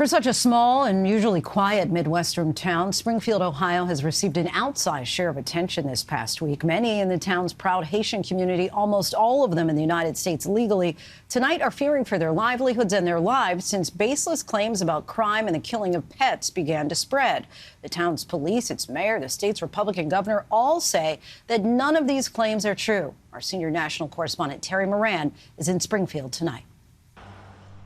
For such a small and usually quiet Midwestern town, Springfield, Ohio has received an outsized share of attention this past week. Many in the town's proud Haitian community, almost all of them in the United States legally, tonight are fearing for their livelihoods and their lives since baseless claims about crime and the killing of pets began to spread. The town's police, its mayor, the state's Republican governor all say that none of these claims are true. Our senior national correspondent Terry Moran is in Springfield tonight.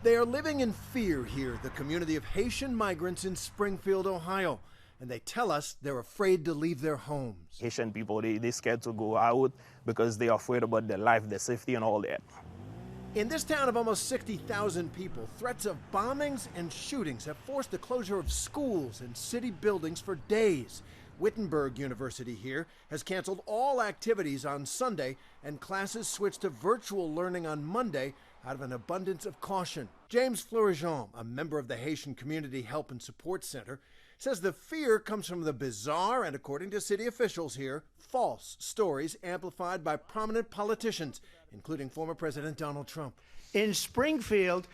They are living in fear here, the community of Haitian migrants in Springfield, Ohio. And they tell us they're afraid to leave their homes. Haitian people, they're scared to go out because they're afraid about their life, their safety, and all that. In this town of almost 60,000 people, threats of bombings and shootings have forced the closure of schools and city buildings for days. Wittenberg University here has canceled all activities on Sunday, and classes switched to virtual learning on Monday out of an abundance of caution. James Fleurejean, a member of the Haitian Community Help and Support Center, says the fear comes from the bizarre and, according to city officials here, false stories amplified by prominent politicians, including former President Donald Trump. In Springfield,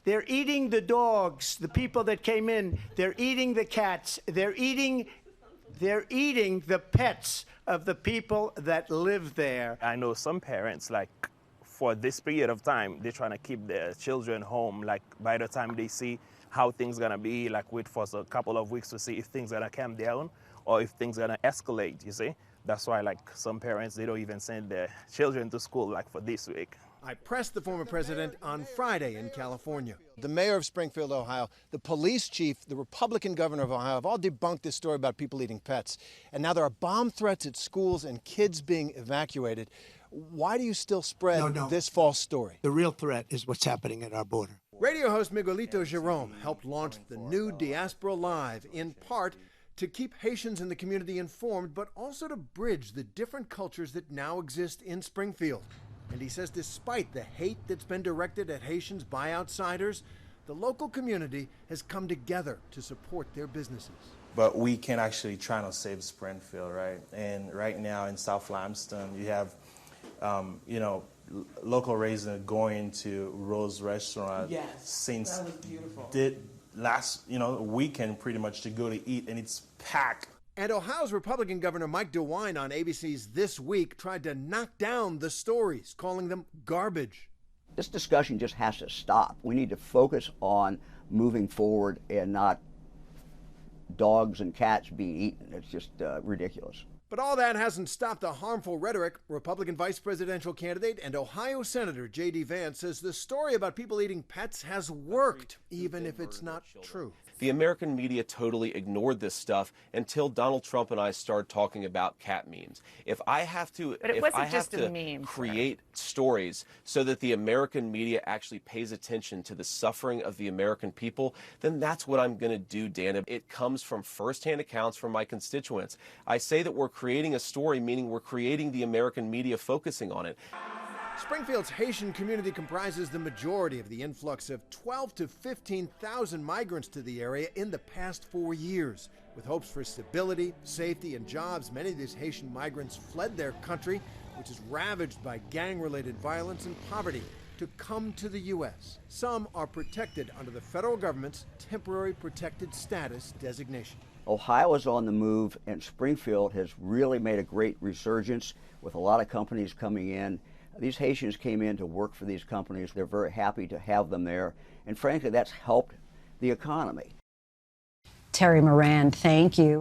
they're eating the dogs, the people that came in. They're eating the cats. They're eating the pets of the people that live there. I know some parents, like, for this period of time, they're trying to keep their children home. Like, by the time they see how things gonna be, like, wait for a couple of weeks to see if things gonna calm down or if things gonna escalate, you see? That's why, like, some parents, they don't even send their children to school, like, for this week. I pressed the former president on Friday in California. The mayor of Springfield, Ohio, the police chief, the Republican governor of Ohio have all debunked this story about people eating pets. And now there are bomb threats at schools and kids being evacuated. Why do you still spread this false story? The real threat is what's happening at our border. Radio host Miguelito Jerome helped launch the new Diaspora Live, in part to keep Haitians in the community informed, but also to bridge the different cultures that now exist in Springfield. And he says despite the hate that's been directed at Haitians by outsiders, the local community has come together to support their businesses. But we can actually try to save Springfield, right? And right now in South Limestone, you have, local residents going to Rose Restaurant since that was beautiful. Last weekend pretty much to go to eat, and it's packed. And Ohio's Republican Governor Mike DeWine on ABC's This Week tried to knock down the stories, calling them garbage. This discussion just has to stop. We need to focus on moving forward and not dogs and cats being eaten. It's just ridiculous. But all that hasn't stopped the harmful rhetoric. Republican vice presidential candidate and Ohio Senator J.D. Vance says the story about people eating pets has worked, even if it's not true. The American media totally ignored this stuff until Donald Trump and I started talking about cat memes. If I have to, create stories so that the American media actually pays attention to the suffering of the American people, then that's what I'm going to do, Dana. It comes from firsthand accounts from my constituents. I say that we're creating a story, meaning we're creating the American media focusing on it. Springfield's Haitian community comprises the majority of the influx of 12 to 15,000 migrants to the area in the past 4 years. With hopes for stability, safety, and jobs, many of these Haitian migrants fled their country, which is ravaged by gang-related violence and poverty, to come to the U.S. Some are protected under the federal government's temporary protected status designation. Ohio is on the move, and Springfield has really made a great resurgence with a lot of companies coming in. These Haitians came in to work for these companies. They're very happy to have them there. And frankly, that's helped the economy. Terry Moran, thank you.